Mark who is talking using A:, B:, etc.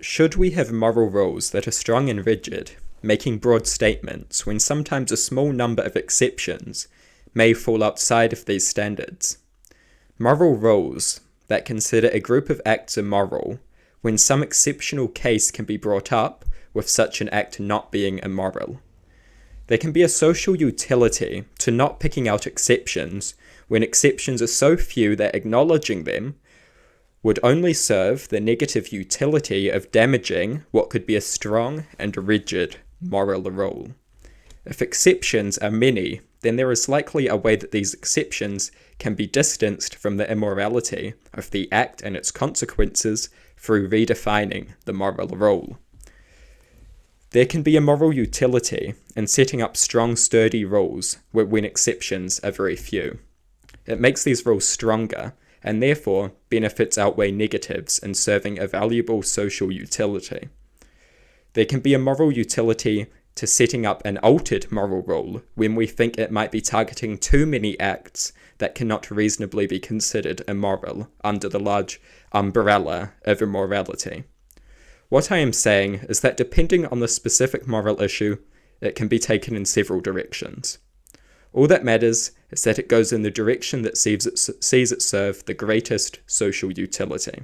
A: Should we have moral rules that are strong and rigid, making broad statements when sometimes a small number of exceptions may fall outside of these standards? Moral rules that consider a group of acts immoral when some exceptional case can be brought up with such an act not being immoral. There can be a social utility to not picking out exceptions when exceptions are so few that acknowledging them would only serve the negative utility of damaging what could be a strong and rigid moral rule. If exceptions are many, then there is likely a way that these exceptions can be distanced from the immorality of the act and its consequences through redefining the moral rule. There can be a moral utility in setting up strong, sturdy rules when exceptions are very few. It makes these rules stronger, and therefore benefits outweigh negatives in serving a valuable social utility. There can be a moral utility to setting up an altered moral rule when we think it might be targeting too many acts that cannot reasonably be considered immoral under the large umbrella of immorality. What I am saying is that depending on the specific moral issue, it can be taken in several directions. All that matters is that it goes in the direction that sees it serve the greatest social utility.